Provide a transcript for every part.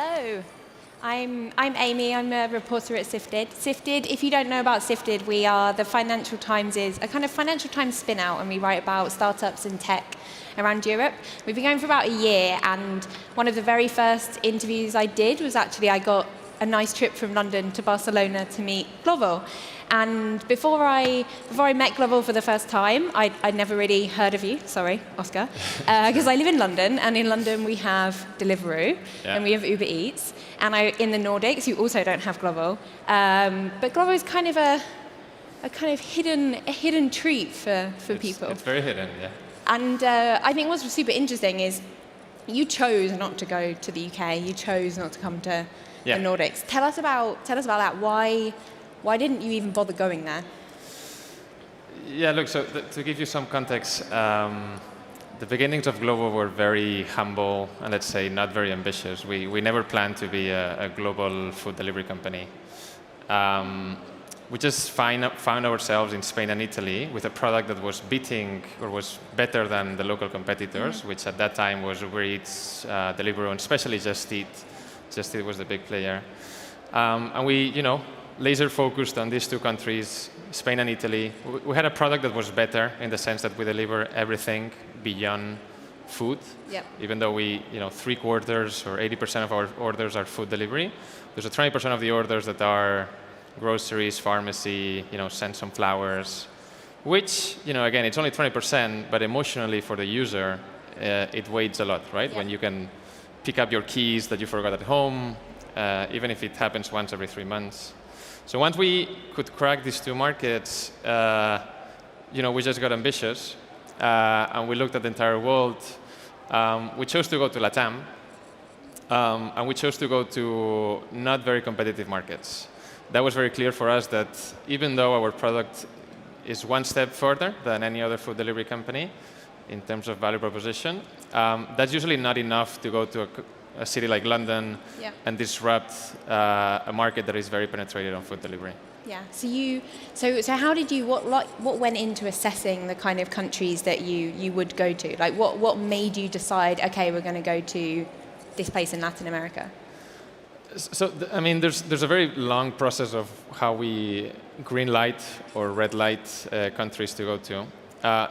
Hello. I'm Amy. I'm a reporter at Sifted. Sifted, if you don't know about Sifted, we are the Financial Times is a kind of Financial Times spin-out, and we write about startups and tech around Europe. We've been going for about a year, and one of the very first interviews I did was actually I got a nice trip from London to Barcelona to meet Glovo. And before I met Glovo for the first time, I'd never really heard of you. Sorry, Oscar, because I live in London, and in London we have Deliveroo, and we have Uber Eats, and in the Nordics you also don't have Glovo. But Glovo is kind of a hidden treat for people. It's very hidden, yeah. And I think what's super interesting is you chose not to go to the UK. You chose not to come to the Nordics. Tell us about that. Why didn't you even bother going there? Yeah, look, so to give you some context, the beginnings of Glovo were very humble and, let's say, not very ambitious. We never planned to be a global food delivery company. We just found ourselves in Spain and Italy with a product that was beating or was better than the local competitors, which at that time was Uber Eats, Deliveroo, and especially Just Eat. Just Eat was the big player. And we, laser focused on these two countries, Spain and Italy. We had a product that was better in the sense that we deliver everything beyond food. Yep. Even though we, 3/4 or 80% of our orders are food delivery, there's a 20% of the orders that are groceries, pharmacy, send some flowers, which, again, it's only 20%, but emotionally for the user, it weighs a lot, right? Yep. When you can pick up your keys that you forgot at home, even if it happens once every 3 months. So once we could crack these two markets, we just got ambitious, and we looked at the entire world. We chose to go to LATAM, and we chose to go to not very competitive markets. That was very clear for us that even though our product is one step further than any other food delivery company in terms of value proposition, that's usually not enough to go to a city like London and disrupt a market that is very penetrated on food delivery. Yeah. So how did you what went into assessing the kind of countries that you would go to? Like what made you decide, okay, we're going to go to this place in Latin America? So there's a very long process of how we green light or red light countries to go to.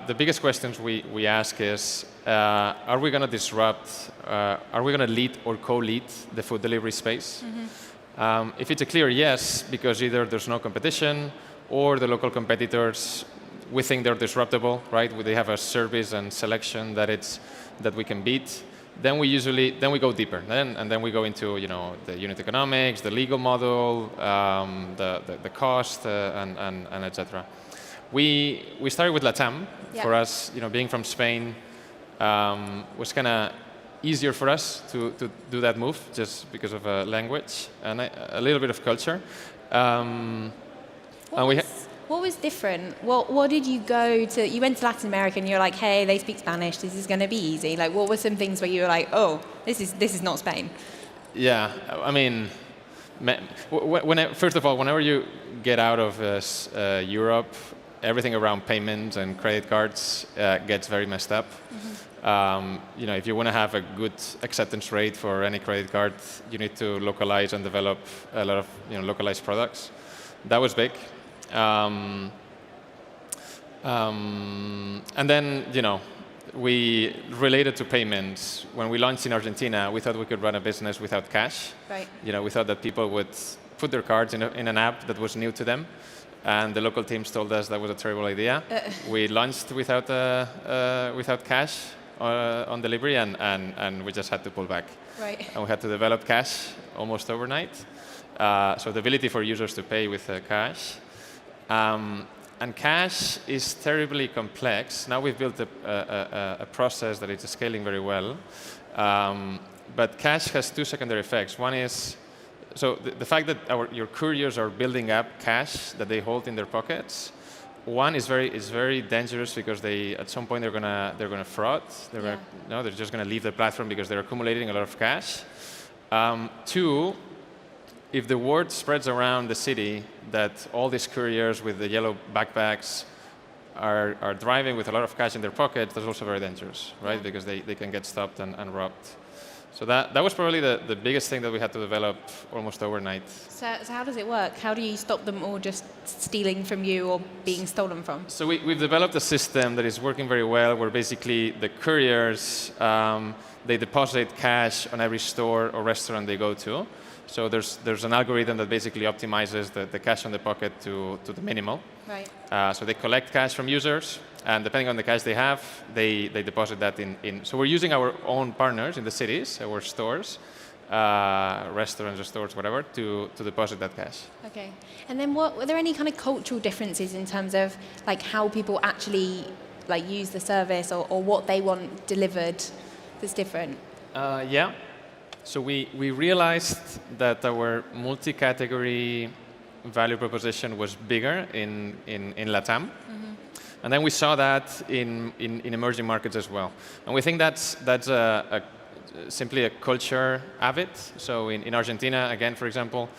The biggest questions we ask is, are we going to disrupt, are we going to lead or co-lead the food delivery space? Mm-hmm. If it's a clear yes, because either there's no competition or the local competitors, we think they're disruptible, right? They have a service and selection that we can beat. Then we go deeper, and then we go into the unit economics, the legal model, the cost, and etc. We started with LATAM. Yeah. For us, being from Spain, was kind of easier for us to do that move just because of language and a little bit of culture. What was different? What did you go to? You went to Latin America and you're like, hey, they speak Spanish. This is going to be easy. Like, what were some things where you were like, oh, this is not Spain? Yeah, first of all, whenever you get out of Europe, everything around payments and credit cards gets very messed up. Mm-hmm. If you want to have a good acceptance rate for any credit card, you need to localize and develop a lot of localized products. That was big. And then, we related to payments. When we launched in Argentina, we thought we could run a business without cash. Right. We thought that people would put their cards in an app that was new to them. And the local teams told us that was a terrible idea. We launched without cash on delivery, and we just had to pull back. Right. And we had to develop cash almost overnight. So the ability for users to pay with cash. And cash is terribly complex. Now we've built a process that is scaling very well. But cash has two secondary effects. One is, so the fact that your couriers are building up cash that they hold in their pockets, one is very dangerous because at some point they're gonna fraud. They're just gonna leave the platform because they're accumulating a lot of cash. Two, if the word spreads around the city that all these couriers with the yellow backpacks are driving with a lot of cash in their pockets, that's also very dangerous, right? Yeah. Because they can get stopped and robbed. So that was probably the biggest thing that we had to develop almost overnight. So how does it work? How do you stop them all just stealing from you or being stolen from? So we've developed a system that is working very well, where basically the couriers, they deposit cash on every store or restaurant they go to. So there's an algorithm that basically optimizes the cash on the pocket to the minimal. Right. So they collect cash from users, and depending on the cash they have, they deposit that in. So we're using our own partners in the cities, our stores, restaurants or stores, whatever, to deposit that cash. Okay. And then were there any kind of cultural differences in terms of like how people actually like use the service or what they want delivered that's different? Yeah. So we realized that our multi-category value proposition was bigger in LATAM. Mm-hmm. And then we saw that in emerging markets as well. And we think that's simply a culture habit. So in Argentina, again, for example,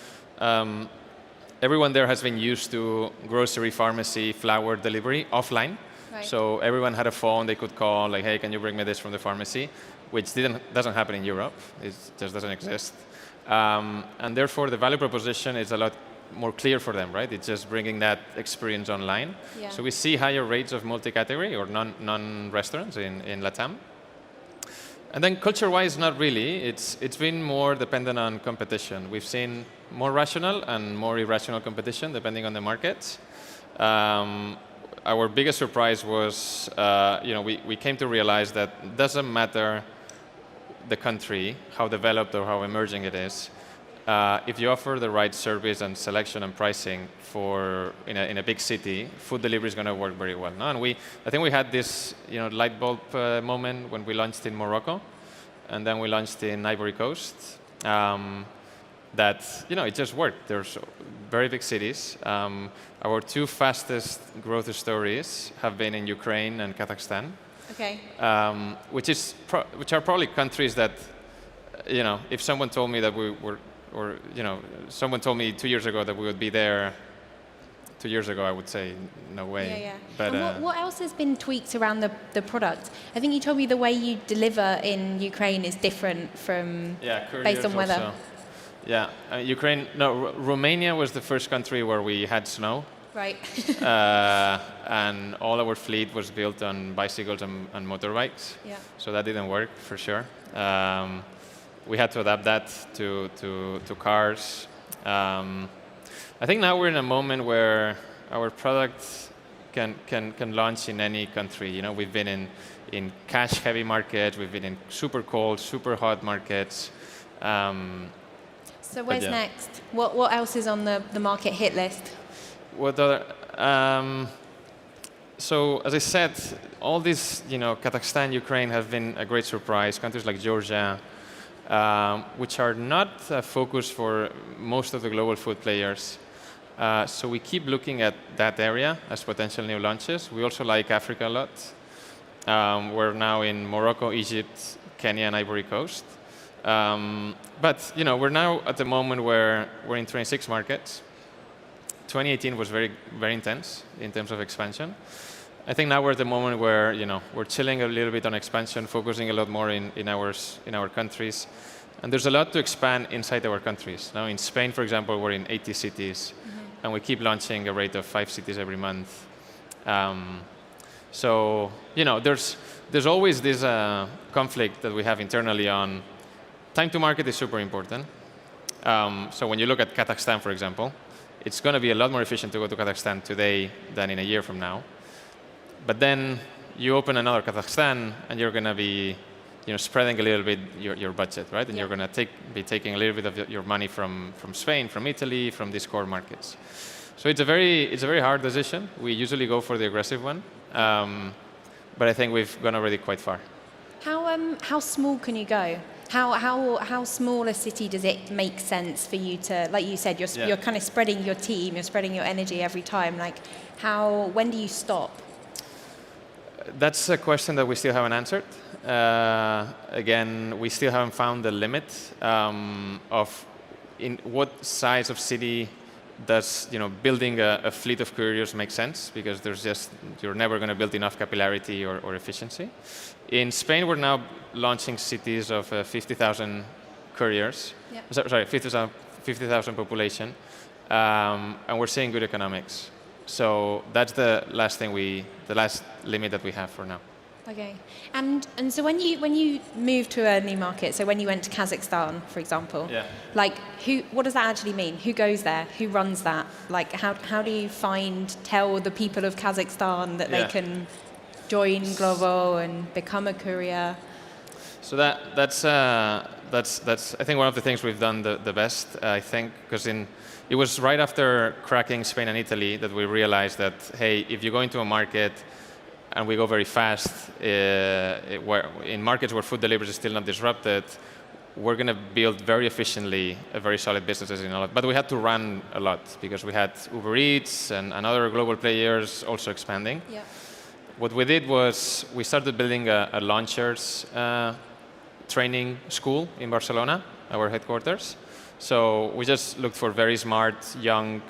everyone there has been used to grocery, pharmacy, flour delivery offline. Right. So everyone had a phone they could call, like, hey, can you bring me this from the pharmacy? Which doesn't happen in Europe. It just doesn't exist. And therefore, the value proposition is a lot more clear for them, right? It's just bringing that experience online. Yeah. So we see higher rates of multi-category or non-restaurants in LATAM. And then culture-wise, not really. It's been more dependent on competition. We've seen more rational and more irrational competition depending on the markets. Our biggest surprise was, we came to realize that it doesn't matter the country, how developed or how emerging it is. If you offer the right service and selection and pricing in a big city, food delivery is going to work very well. No? And I think we had this light bulb moment when we launched in Morocco, and then we launched in Ivory Coast. That it just worked. There's very big cities. Our two fastest growth stories have been in Ukraine and Kazakhstan. Okay. Which are probably countries that, if someone told me that someone told me 2 years ago that we would be there 2 years ago, I would say, no way. Yeah. But, and what else has been tweaked around the product? I think you told me the way you deliver in Ukraine is different from based on weather. Also. Yeah, Romania was the first country where we had snow. Right. And all our fleet was built on bicycles and motorbikes. Yeah. So that didn't work for sure. We had to adapt that to cars. I think now we're in a moment where our product can launch in any country. We've been in cash-heavy markets. We've been in super cold, super hot markets. So where's next? What else is on the market hit list? What other? So as I said, all these, Kazakhstan, Ukraine have been a great surprise. Countries like Georgia, which are not a focus for most of the global food players. So we keep looking at that area as potential new launches. We also like Africa a lot. We're now in Morocco, Egypt, Kenya, and Ivory Coast. But we're now at the moment where we're in 26 markets. 2018 was very, very intense in terms of expansion. I think now we're at the moment where we're chilling a little bit on expansion, focusing a lot more in our countries, and there's a lot to expand inside our countries. Now in Spain, for example, we're in 80 cities, and we keep launching a rate of 5 cities every month. So there's always this conflict that we have internally on time to market is super important. So when you look at Kazakhstan, for example, it's going to be a lot more efficient to go to Kazakhstan today than in a year from now. But then you open another Kazakhstan, and you're going to be spreading a little bit your budget, right? And you're going to be taking a little bit of your money from Spain, from Italy, from these core markets. So it's a very hard decision. We usually go for the aggressive one, but I think we've gone already quite far. How small can you go? How small a city does it make sense for you to, like you said, you're kind of spreading your team, you're spreading your energy every time. Like, when do you stop? That's a question that we still haven't answered. Again, we still haven't found the limit of in what size of city does building a fleet of couriers make sense because you're never going to build enough capillarity or efficiency. In Spain, we're now launching cities of 50,000 couriers. Yep. Sorry, 50,000 population, and we're seeing good economics. So that's the last limit that we have for now. Okay, and so when you move to a new market, so when you went to Kazakhstan, for example, like what does that actually mean? Who goes there? Who runs that? Like how do you tell the people of Kazakhstan that they can join Glovo and become a courier? So that's I think one of the things we've done the best. I think because it was right after cracking Spain and Italy that we realized that hey, if you go into a market and we go very fast, in markets where food delivery is still not disrupted, we're going to build very efficiently a very solid businesses in all of. But we had to run a lot because we had Uber Eats and other global players also expanding. Yeah. What we did was we started building a launchers training school in Barcelona, our headquarters. So we just looked for very smart, young,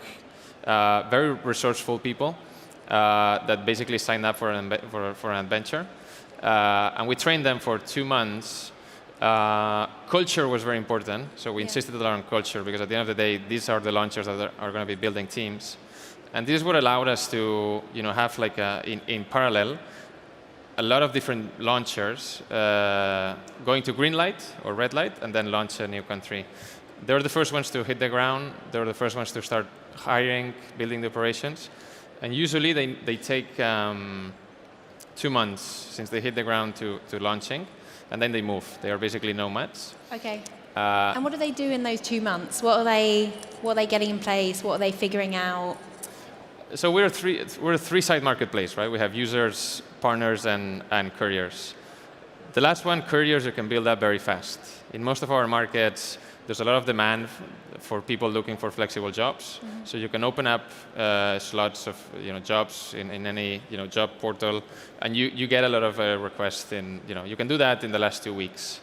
very resourceful people that basically signed up for an adventure. And we trained them for 2 months. Culture was very important, so we insisted a lot on culture because at the end of the day, these are the launchers that are going to be building teams. And this is what allowed us to have like in parallel a lot of different launchers going to green light or red light and then launch a new country. They were the first ones to hit the ground. They were the first ones to start hiring, building the operations. And usually they take 2 months since they hit the ground to launching, and then they move. They are basically nomads. Okay. And what do they do in those 2 months? What are they getting in place? What are they figuring out? So we're a three-side marketplace, right? We have users, partners, and couriers. The last one, couriers, you can build up very fast. In most of our markets, there's a lot of demand for people looking for flexible jobs. Mm-hmm. So you can open up slots of jobs in any job portal, and you get a lot of requests. You can do that in the last 2 weeks.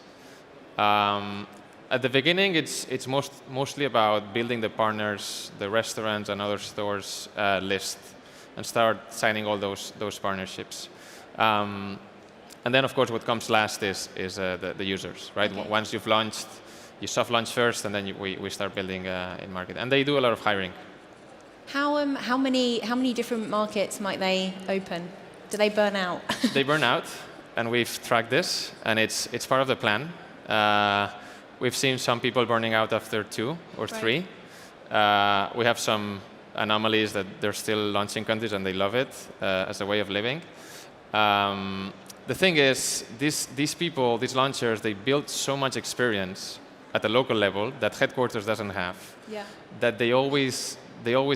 At the beginning, it's mostly about building the partners, the restaurants and other stores list, and start signing all those partnerships. And then, of course, what comes last is the users, right? Okay. Once you've launched, you soft launch first, and then we start building in market. And they do a lot of hiring. How many different markets might they open? Do they burn out? They burn out, and we've tracked this, and it's part of the plan. We've seen some people burning out after 2 or 3. Right. We have some anomalies that they're still launching countries and they love it as a way of living. The thing is, these people, these launchers, they build so much experience at the local level that headquarters doesn't have. Yeah. That they always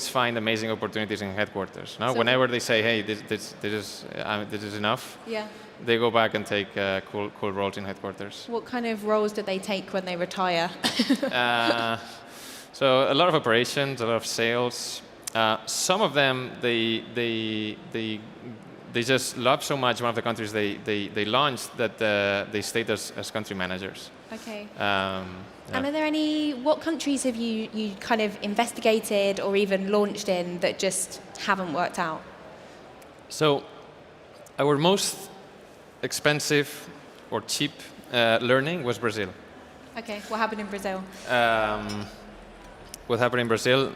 find amazing opportunities in headquarters. No? So whenever they say, "Hey, this is enough," yeah, they go back and take cool roles in headquarters. What kind of roles do they take when they retire? So a lot of operations, a lot of sales. Some of them they just love so much one of the countries they launched that they stayed as country managers. Okay. Yeah. And are there what countries have you kind of investigated or even launched in that just haven't worked out? So our most expensive or cheap learning was Brazil. Okay, what happened in Brazil? What happened in Brazil?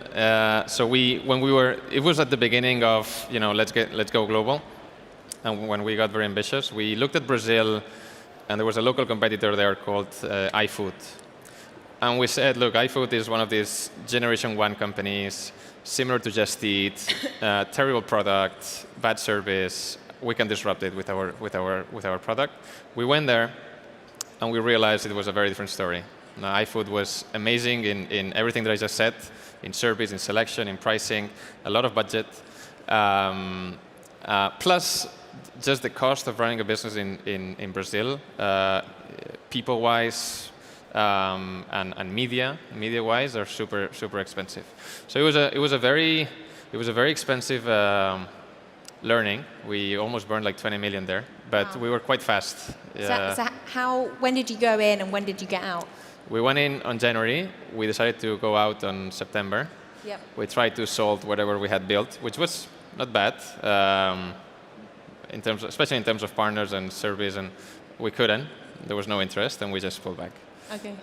So it was at the beginning of let's go global, and when we got very ambitious, we looked at Brazil, and there was a local competitor there called iFood, and we said, look, iFood is one of these Generation 1 companies, similar to Just Eat, terrible product, bad service. We can disrupt it with our product. We went there, and we realized it was a very different story. Now, iFood was amazing in everything that I just said, in service, in selection, in pricing, a lot of budget, plus just the cost of running a business in Brazil, people-wise and media-wise, are super expensive. So it was a very expensive learning. We almost burned like 20 million there, but wow, we were quite fast. So when did you go in and when did you get out? We went in on January. We decided to go out on September. Yep. We tried to solve whatever we had built, which was not bad, especially in terms of partners and service, and we couldn't. There was no interest, and we just pulled back. Okay.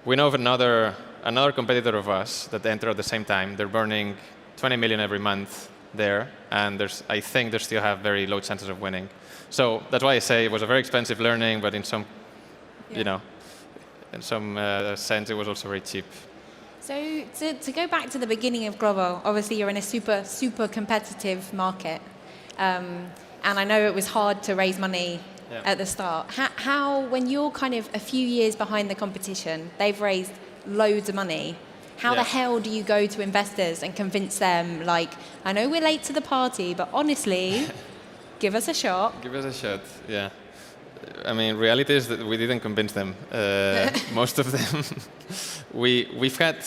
We know of another competitor of us that entered at the same time. They're burning 20 million every month there, and I think they still have very low chances of winning. So that's why I say it was a very expensive learning, but in some, in some sense, it was also very cheap. So to go back to the beginning of Glovo, obviously you're in a super competitive market, and I know it was hard to raise money at the start. How, when you're kind of a few years behind the competition, they've raised loads of money, how the hell do you go to investors and convince them, like, I know we're late to the party, but honestly, give us a shot? Give us a shot, yeah. I mean, reality is that we didn't convince them. Most of them. We've had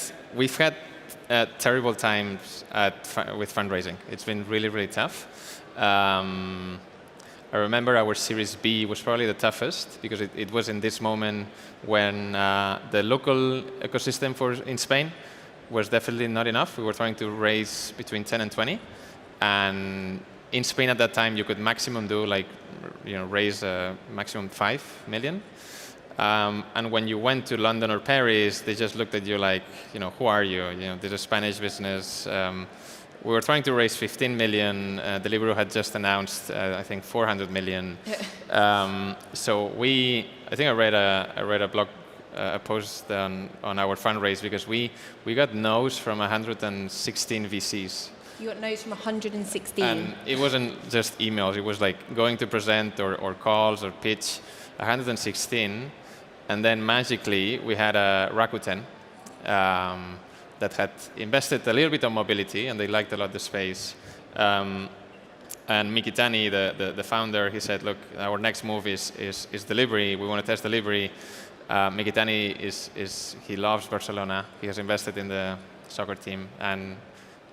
terrible times with fundraising. It's been really, really tough. I remember our Series B was probably the toughest because it was in this moment when the local ecosystem in Spain was definitely not enough. We were trying to raise between 10 and 20. And in Spain at that time, you could maximum do raise maximum 5 million. And when you went to London or Paris, they just looked at you like, who are you? This is a Spanish business. We were trying to raise 15 million. Deliveroo had just announced, I think, 400 million. So I think I read a blog post on our fundraise because we got no's from 116 VCs. You got no's from 116. And it wasn't just emails. It was like going to present or calls or pitch, 116. And then magically, we had a Rakuten that had invested a little bit on mobility, and they liked a lot the space. And Mikitani, the founder, he said, look, our next move is delivery. We want to test delivery. Mikitani he loves Barcelona. He has invested in the soccer team. And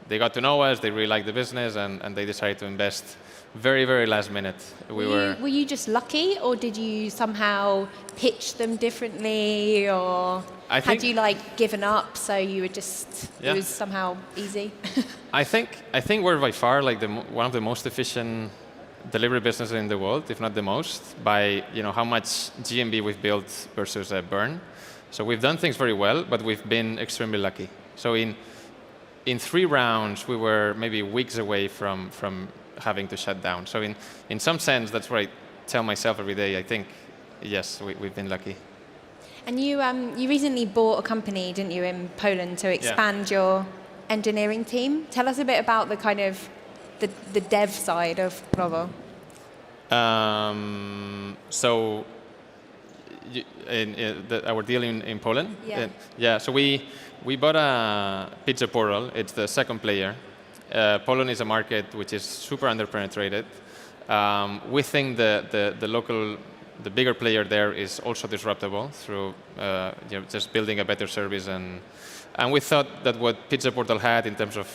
they got to know us, they really liked the business, and they decided to invest very, very last minute. Were you just lucky, or did you somehow pitch them differently, or had you given up so you were just, it was somehow easy? I think we're by far one of the most efficient delivery businesses in the world, if not the most, by how much GMV we've built versus burn. So we've done things very well, but we've been extremely lucky. So in 3 rounds, we were maybe weeks away from having to shut down. So in some sense, that's what I tell myself every day. I think, yes, we've been lucky. And you recently bought a company, didn't you, in Poland to expand your engineering team? Tell us a bit about the kind of the dev side of Glovo. So our deal in Poland? So we bought a pizza portal. It's the second player. Poland is a market which is super underpenetrated. We think the bigger player there is also disruptable through just building a better service, and we thought that what Pizza Portal had in terms of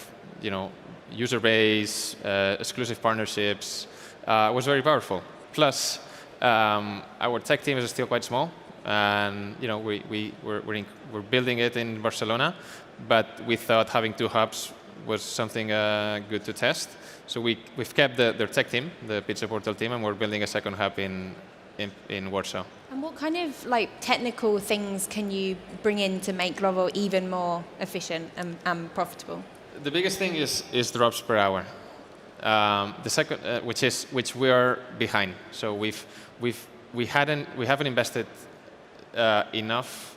user base, exclusive partnerships, was very powerful. Plus, our tech team is still quite small, and we're building it in Barcelona, but we thought having 2 hubs was something good to test. So we've kept their tech team, the Pizza Portal team, and we're building a second hub in Warsaw. And what kind of technical things can you bring in to make Glovo even more efficient and profitable? The biggest thing is drops per hour. The second, which we are behind. So we haven't invested enough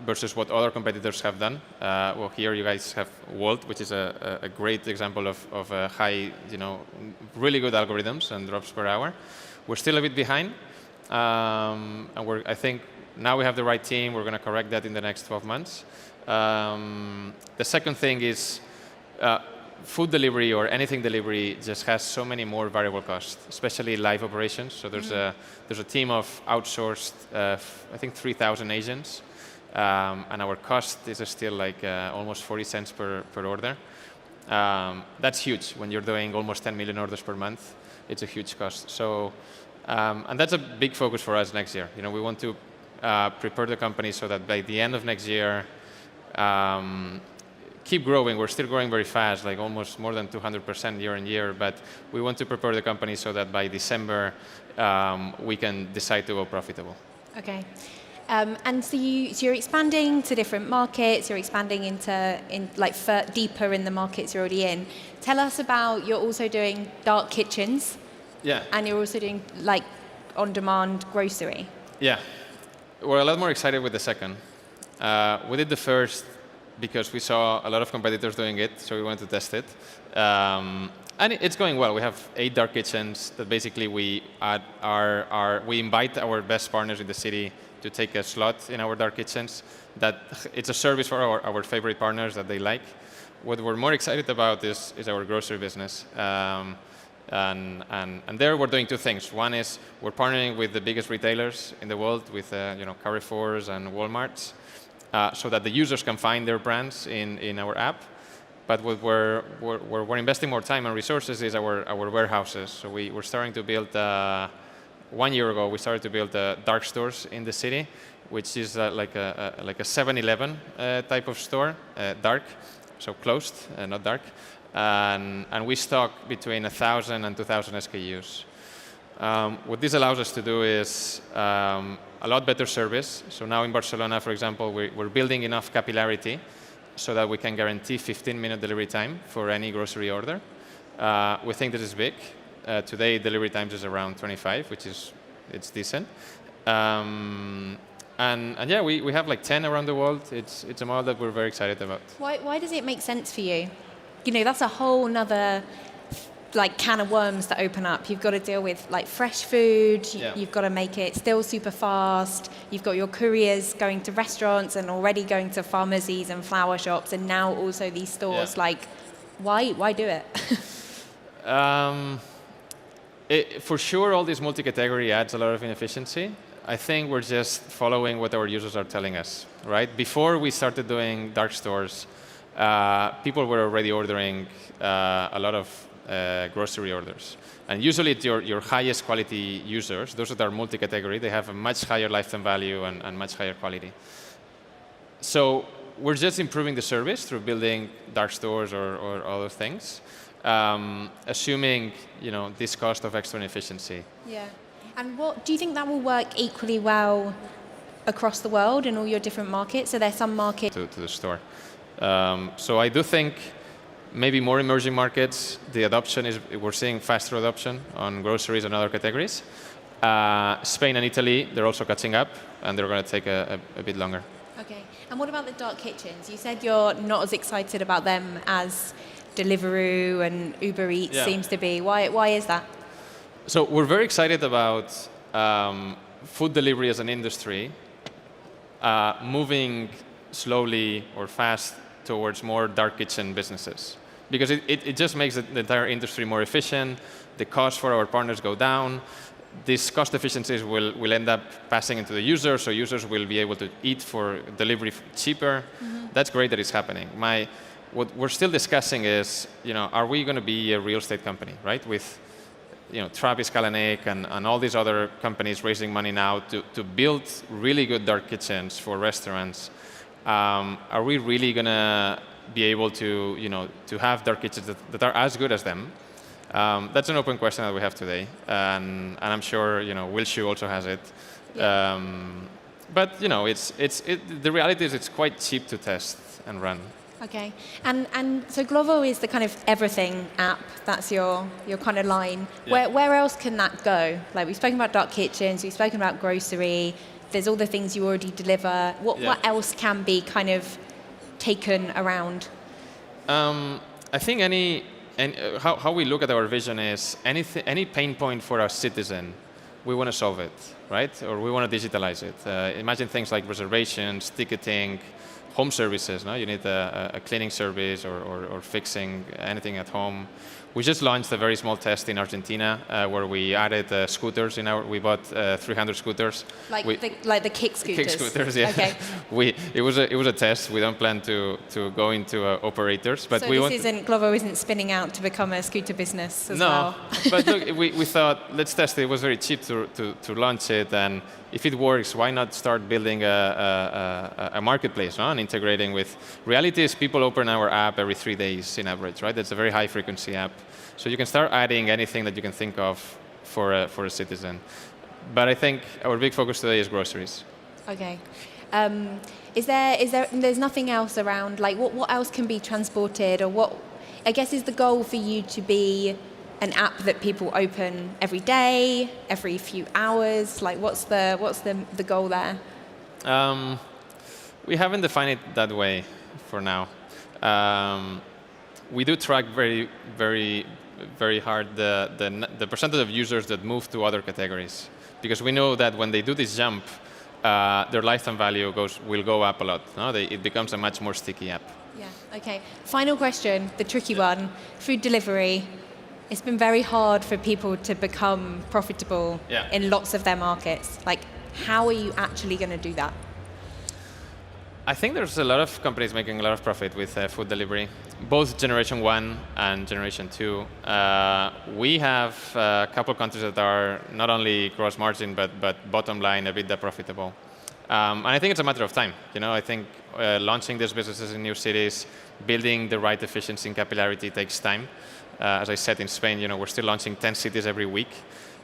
versus what other competitors have done. Well, here you guys have Wolt, which is a great example of high, really good algorithms and drops per hour. We're still a bit behind, and I think now we have the right team. We're going to correct that in the next 12 months. The second thing is food delivery or anything delivery just has so many more variable costs, especially live operations. So there's a team of outsourced, I think 3,000 agents. And our cost is still almost 40 cents per order. That's huge when you're doing almost 10 million orders per month. It's a huge cost. So, and that's a big focus for us next year. We want to prepare the company so that by the end of next year, keep growing. We're still growing very fast, like almost more than 200% year on year, but we want to prepare the company so that by December, we can decide to go profitable. Okay. And so you're expanding to different markets, you're expanding deeper in the markets you're already in. Tell us about, you're also doing dark kitchens. Yeah. And you're also doing like on-demand grocery. Yeah. We're a lot more excited with the second. We did the first because we saw a lot of competitors doing it, so we wanted to test it. And it's going well. We have 8 dark kitchens that basically we invite our best partners in the city to take a slot in our dark kitchens. That it's a service for our favorite partners that they like. What we're more excited about is our grocery business. And there we're doing 2 things. One is we're partnering with the biggest retailers in the world, with Carrefours and Walmarts, so that the users can find their brands in our app. But what we're investing more time and resources is our warehouses. So we're starting to build. 1 year ago, we started to build dark stores in the city, which is like a 7-Eleven type of store, dark, so closed, not dark. And we stock between 1,000 and 2,000 SKUs. What this allows us to do is a lot better service. So now in Barcelona, for example, we're building enough capillarity so that we can guarantee 15-minute delivery time for any grocery order. We think this is big. Today, delivery times is around 25, it's decent. And yeah, we have like 10 around the world. It's a model that we're very excited about. Why does it make sense for you? That's a whole nother like can of worms that open up. You've got to deal with like fresh food. Yeah. You've got to make it still super fast. You've got your couriers going to restaurants and already going to pharmacies and flower shops, and now also these stores. Yeah. Like, why do it? For sure, all this multi-category adds a lot of inefficiency. I think we're just following what our users are telling us, right? Before we started doing dark stores, people were already ordering a lot of grocery orders. And usually it's your highest quality users, those that are multi-category, they have a much higher lifetime value and much higher quality. So we're just improving the service through building dark stores or other things. Assuming this cost of extra inefficiency. Yeah. And what do you think that will work equally well across the world in all your different markets? So there's some markets to the store. So I do think maybe more emerging markets, the adoption we're seeing faster adoption on groceries and other categories. Spain and Italy, they're also catching up, and they're going to take a bit longer. Okay. And what about the dark kitchens? You said you're not as excited about them as Deliveroo and Uber Eats seems to be. Why is that? So we're very excited about food delivery as an industry moving slowly or fast towards more dark kitchen businesses. Because it just makes the entire industry more efficient, the costs for our partners go down, these cost efficiencies will end up passing into the user, so users will be able to eat for delivery cheaper. Mm-hmm. That's great that it's happening. What we're still discussing is, are we going to be a real estate company, right? With, Travis Kalanick and all these other companies raising money now to build really good dark kitchens for restaurants. Are we really going to be able to, to have dark kitchens that are as good as them? That's an open question that we have today, and I'm sure, Wilshu also has it. Yeah. But the reality is it's quite cheap to test and run. Okay, and so Glovo is the kind of everything app. That's your kind of line. Yeah. Where else can that go? Like, we've spoken about dark kitchens, we've spoken about grocery. There's all the things you already deliver. What else can be kind of taken around? I think how we look at our vision is any pain point for a citizen, we want to solve it, right? Or we want to digitalize it. Imagine things like reservations, ticketing, home services. No, you need a cleaning service or fixing anything at home. We just launched a very small test in Argentina where we added scooters we bought 300 scooters. Like the kick scooters. Kick scooters, yeah. Okay. It was a test. We don't plan to go into operaters, but so Glovo isn't spinning out to become a scooter business as well. No, but look, we thought let's test it. It was very cheap to launch it, and if it works, why not start building a marketplace, no? And integrating with. Reality is people open our app every 3 days in average, right? That's a very high frequency app. So you can start adding anything that you can think of for a citizen. But I think our big focus today is groceries. Okay. There's nothing else around, like what else can be transported, or what, I guess, is the goal for you to be an app that people open every day, every few hours? Like what's the goal there? We haven't defined it that way for now. We do track very, very, very hard the percentage of users that move to other categories, because we know that when they do this jump, their lifetime value will go up a lot. No? It becomes a much more sticky app. Yeah. Okay. Final question, the tricky one: food delivery. It's been very hard for people to become profitable in lots of their markets. Like, how are you actually going to do that? I think there's a lot of companies making a lot of profit with food delivery, both Generation 1 and Generation 2. We have a couple of countries that are not only gross margin, but bottom line a bit profitable. And I think it's a matter of time. I think launching these businesses in new cities, building the right efficiency and capillarity takes time. As I said, in Spain, we're still launching 10 cities every week,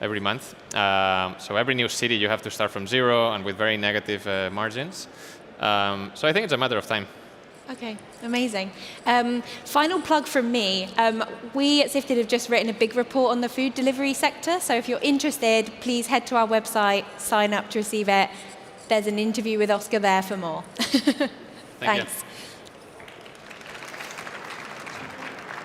every month. So every new city, you have to start from zero and with very negative margins. So I think it's a matter of time. Okay, amazing. Final plug from me. We at Sifted have just written a big report on the food delivery sector. So if you're interested, please head to our website, sign up to receive it. There's an interview with Oscar there for more. Thank Thanks. you.